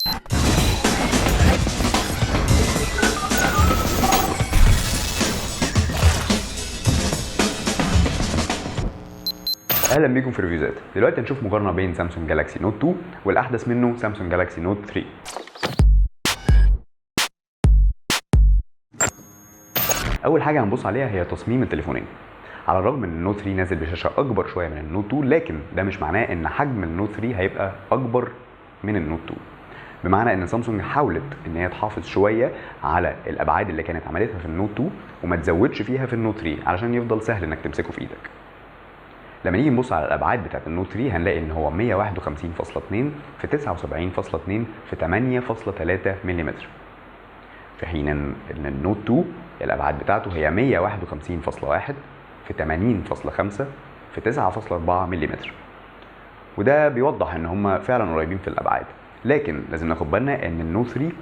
اهلا بيكم في ريفيوزات. دلوقتي هنشوف مقارنه بين سامسونج جالاكسي نوت 2 والاحدث منه سامسونج جالاكسي نوت 3. اول حاجه هنبص عليها هي تصميم التليفونين. على الرغم ان النوت 3 نازل بشاشه اكبر شويه من النوت 2، لكن ده مش معناه ان حجم النوت 3 هيبقى اكبر من النوت 2. بمعنى ان سامسونج حاولت ان هي تحافظ شويه على الابعاد اللي كانت عملتها في النوت 2 وما تزودش فيها في النوت 3 علشان يفضل سهل انك تمسكه في ايدك. لما نيجي نبص على الابعاد بتاعت النوت 3 هنلاقي ان هو 151.2 في 79.2 في 8.3 ملم، في حين ان النوت 2 الابعاد بتاعته هي 151.1 في 80.5 في 9.4 ملم. وده بيوضح ان هم فعلا قريبين في الابعاد، لكن لازم ناخد بالنا ان النوت 3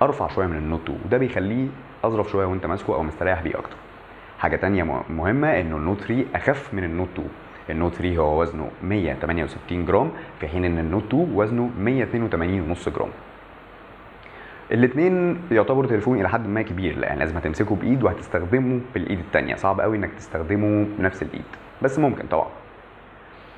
ارفع شويه من النوت 2 وده بيخليه اظرف شويه وانت ماسكه او مستريح بيه اكتر. حاجه تانية مهمه انه النوت 3 اخف من النوت 2. النوت 3 هو وزنه 168 جرام في حين ان النوت 2 وزنه 182.5 جرام. الاثنين يعتبروا تليفون الى حد ما كبير، لان لازم هتمسكه بايد وهتستخدمه بالايد الثانيه، صعب قوي انك تستخدمه بنفس الايد، بس ممكن طبعا.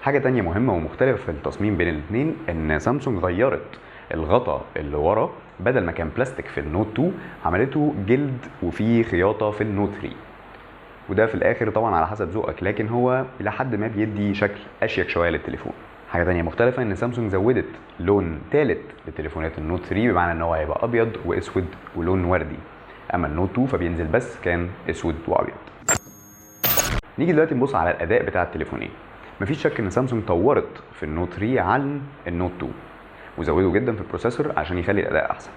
حاجه تانية مهمه ومختلفه في التصميم بين الاثنين ان سامسونج غيرت الغطاء اللي ورا، بدل ما كان بلاستيك في النوت 2 عملته جلد وفيه خياطه في النوت 3. وده في الاخر طبعا على حسب ذوقك، لكن هو الى حد ما بيدي شكل اشيك شويه للتليفون. حاجه تانية مختلفه ان سامسونج زودت لون ثالث لتليفونات النوت 3، بمعنى ان هو هيبقى ابيض واسود ولون وردي. اما النوت 2 فبينزل بس كان اسود وابيض. نيجي دلوقتي نبص على الاداء بتاع التليفونين. مفيش شك ان سامسونج طورت في النوت 3 عن النوت 2 وزودوا جدا في البروسيسور عشان يخلي الاداء احسن.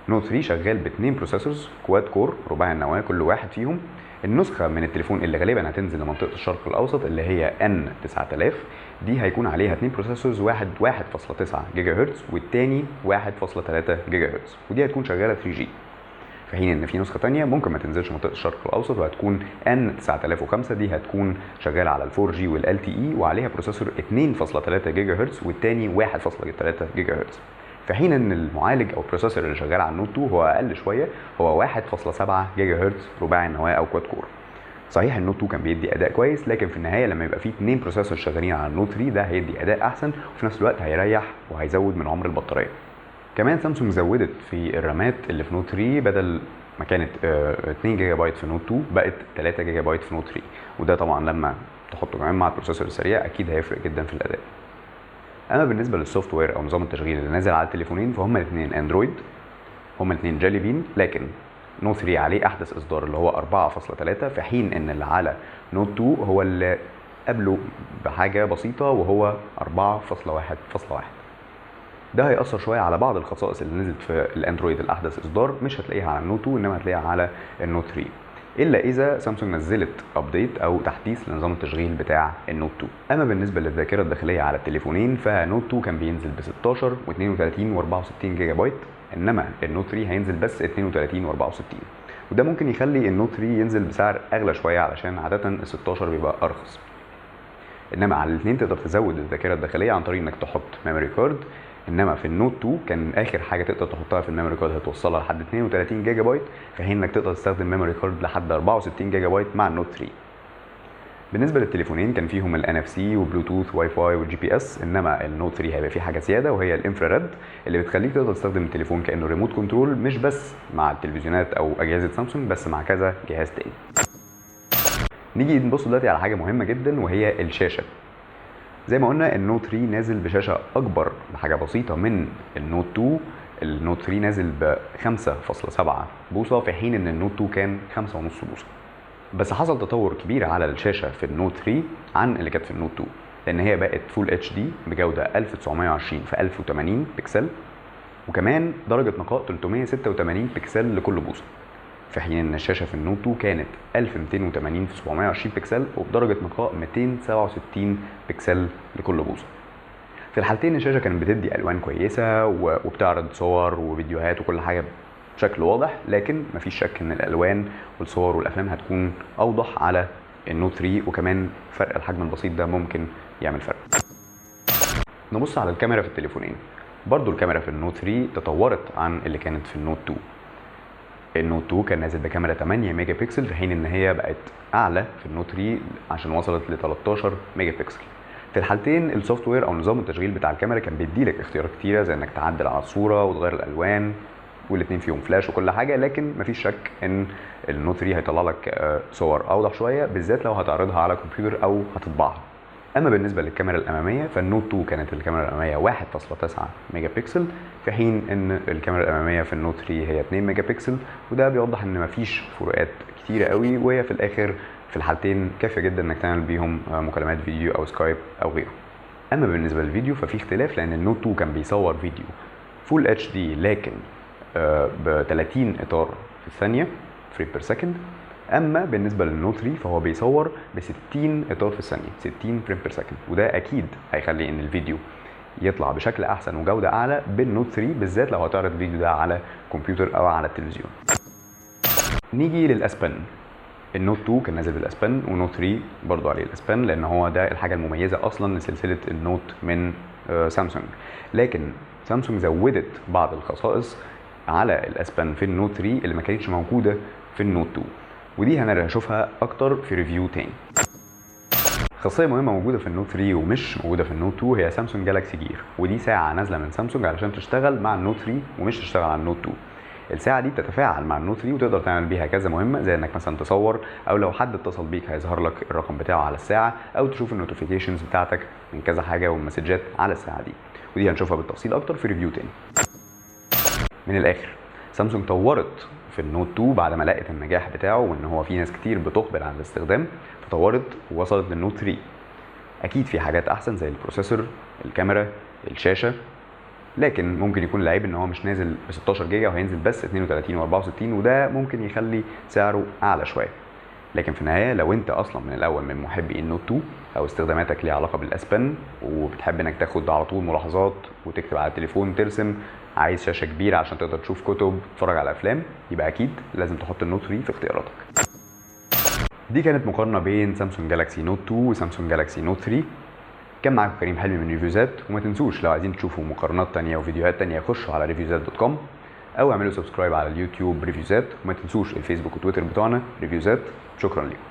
نوت 3 شغال باثنين بروسيسورز كواد كور رباعي النواه، كل واحد فيهم النسخه من التليفون اللي غالبا هتنزل لمنطقه الشرق الاوسط اللي هي N9000 دي هيكون عليها اثنين بروسيسورز، واحد 1.9 جيجا هرتز والتاني 1.3 جيجا هرتز، ودي هتكون شغاله 3G. في حين ان في نسخه ثانيه ممكن ما تنزلش منطقه الشرق الاوسط وهتكون N9005 دي هتكون شغاله على 4G والLTE وعليها بروسيسور 2.3 جيجا هرتز والتاني 1.3 جيجا هرتز. في حين ان المعالج او البروسيسور اللي شغال على النوت 2 هو اقل شويه، هو 1.7 جيجا هرتز رباعي النواه او كواد كور. صحيح النوت 2 كان بيدي اداء كويس، لكن في النهايه لما يبقى فيه اثنين بروسيسور شغالين على النوت 3 ده هيدي اداء احسن وفي نفس الوقت هيريح وهيزود من عمر البطاريه. كمان سامسونج زودت في الرامات اللي في نوت 3، بدل ما كانت 2 جيجا بايت في نوت 2 بقت 3 جيجا بايت في نوت 3، وده طبعا لما تحطه كمان مع البروسيسور السريع اكيد هيفرق جدا في الاداء. اما بالنسبه للسوفت وير او نظام التشغيل اللي نازل على التليفونين فهم الاثنين اندرويد، هم الاثنين جيلي بين، لكن نوت 3 عليه احدث اصدار اللي هو 4.3 في حين ان اللي على نوت 2 هو اللي قبله بحاجه بسيطه وهو 4.1.1. ده هيأثر شويه على بعض الخصائص اللي نزلت في الاندرويد الاحدث اصدار، مش هتلاقيها على النوت 2 انما هتلاقيها على النوت 3، الا اذا سامسونج نزلت ابديت او تحديث لنظام التشغيل بتاع النوت 2. اما بالنسبه للذاكره الداخليه على التليفونين فنوت 2 كان بينزل ب 16 و32 و64 جيجا بايت، انما النوت 3 هينزل بس 32 و64، وده ممكن يخلي النوت 3 ينزل بسعر اغلى شويه علشان عاده ال 16 بيبقى ارخص. انما على الاثنين تقدر تزود الذاكره الداخليه عن طريق انك تحط ميموري كارد، انما في النوت 2 كان اخر حاجه تقدر تحطها في الميموري كارد هتوصلها لحد 32 جيجا بايت، في حين انك تقدر تستخدم ميموري كارد لحد 64 جيجا بايت مع النوت 3. بالنسبه للتليفونين كان فيهم NFC وبلوتوث واي فاي والجي بي اس، انما النوت 3 هيبقى فيه حاجه زياده وهي الانفراريد اللي بتخليك تقدر تستخدم التليفون كانه ريموت كنترول، مش بس مع التلفزيونات او اجهزه سامسونج بس مع كذا جهاز تاني. نيجي نبص دلوقتي على حاجه مهمه جدا وهي الشاشه. زي ما قلنا النوت 3 نازل بشاشه اكبر بحاجه بسيطه من النوت 2. النوت 3 نازل ب 5.7 بوصه في حين ان النوت 2 كان 5.5 بوصه. بس حصل تطور كبير على الشاشه في النوت 3 عن اللي كانت في النوت 2، لان هي بقت فول اتش دي بجوده 1920 في 1080 بكسل، وكمان درجه نقاء 386 بكسل لكل بوصه، في حين ان الشاشه في النوت 2 كانت 1280 في 720 بكسل وبدرجه نقاء 267 بكسل لكل بوصه. في الحالتين الشاشه كانت بتدي الوان كويسه وبتعرض صور وفيديوهات وكل حاجه بشكل واضح، لكن مفيش شك ان الالوان والصور والافلام هتكون اوضح على النوت 3، وكمان فرق الحجم البسيط ده ممكن يعمل فرق. نبص على الكاميرا في التليفونين. برضو الكاميرا في النوت 3 تطورت عن اللي كانت في النوت 2. النوت 2 كان نازل بكاميرا 8 ميجا بكسل، في حين ان هي بقت اعلى في النوت 3 عشان وصلت ل 13 ميجا بكسل. في الحالتين السوفت وير او نظام التشغيل بتاع الكاميرا كان بيديلك اختيارات كتيره، زي انك تعدل على الصوره وتغير الالوان، والاثنين فيهم فلاش وكل حاجه، لكن مفيش شك ان النوت 3 هيطلع لك صور اوضح شويه، بالذات لو هتعرضها على كمبيوتر او هتطبعها. اما بالنسبه للكاميرا الاماميه فالنوت 2 كانت الكاميرا الاماميه 1.9 ميجا بكسل، في حين ان الكاميرا الاماميه في النوت 3 هي 2 ميجا بكسل، وده بيوضح ان مفيش فروقات كتيره قوي، وهي في الاخر في الحالتين كافيه جدا انك تعمل بيهم مكالمات فيديو او سكايب او غيره. اما بالنسبه للفيديو ففي اختلاف، لان النوت 2 كان بيصور فيديو فول اتش دي لكن ب 30 اطار في الثانيه فريم بير سكند. اما بالنسبه للنوت 3 فهو بيصور ب 60 اطار في الثانيه 60 فريم بير سكند، وده اكيد هيخلي ان الفيديو يطلع بشكل احسن وجوده اعلى بالنوت 3، بالذات لو هتعرض الفيديو ده على كمبيوتر او على التلفزيون. نيجي للاس بن. النوت 2 كان نازل بالاس بن، والنوت 3 برضو عليه الاس بن، لان هو ده الحاجه المميزه اصلا لسلسله النوت من سامسونج. لكن سامسونج زودت بعض الخصائص على الاس بن في النوت 3 اللي ما كانتش موجوده في النوت 2، ودي هنشوفها اكتر في ريفيو تاني. خاصيه مهمه موجوده في النوت 3 ومش موجوده في النوت 2 هي سامسونج جالاكسي جير، ودي ساعه نازله من سامسونج علشان تشتغل مع النوت 3 ومش تشتغل على النوت 2. الساعه دي بتتفاعل مع النوت 3 وتقدر تعمل بيها كذا مهمه، زي انك مثلا تصور، او لو حد اتصل بيك هيظهر لك الرقم بتاعه على الساعه، او تشوف النوتيفيكيشنز بتاعتك من كذا حاجه والمسجات على الساعه دي، ودي هنشوفها بالتفصيل اكتر في ريفيو تاني. من الاخر سامسونج طورت في النوت 2 بعد ما لقت النجاح بتاعه وان هو في ناس كتير بتقبل على الاستخدام، فطورت ووصلت للنوت 3. اكيد في حاجات احسن زي البروسيسور، الكاميرا، الشاشه، لكن ممكن يكون العيب ان هو مش نازل ب 16 جيجا وهينزل بس 32 و64، وده ممكن يخلي سعره اعلى شويه. لكن في النهايه لو انت اصلا من الاول من محبي النوت 2 او استخداماتك ليها علاقه بالاس بن وبتحب انك تاخد على طول ملاحظات وتكتب على التليفون ترسم، عايز شاشه كبيره عشان تقدر تشوف كتب تتفرج على افلام، يبقى اكيد لازم تحط النوت 3 في اختياراتك. دي كانت مقارنه بين سامسونج جالاكسي نوت 2 وسامسونج جالاكسي نوت 3. كان معاكم كريم حلمي من ريفيوزات، وما تنسوش لو عايزين تشوفوا مقارنات تانية وفيديوهات تانية خشوا على reviewzat.com او اعملوا سبسكرايب على اليوتيوب ريفيوزات، وما تنسوش الفيسبوك وتويتر بتوعنا ريفيوزات. شكرا لكم.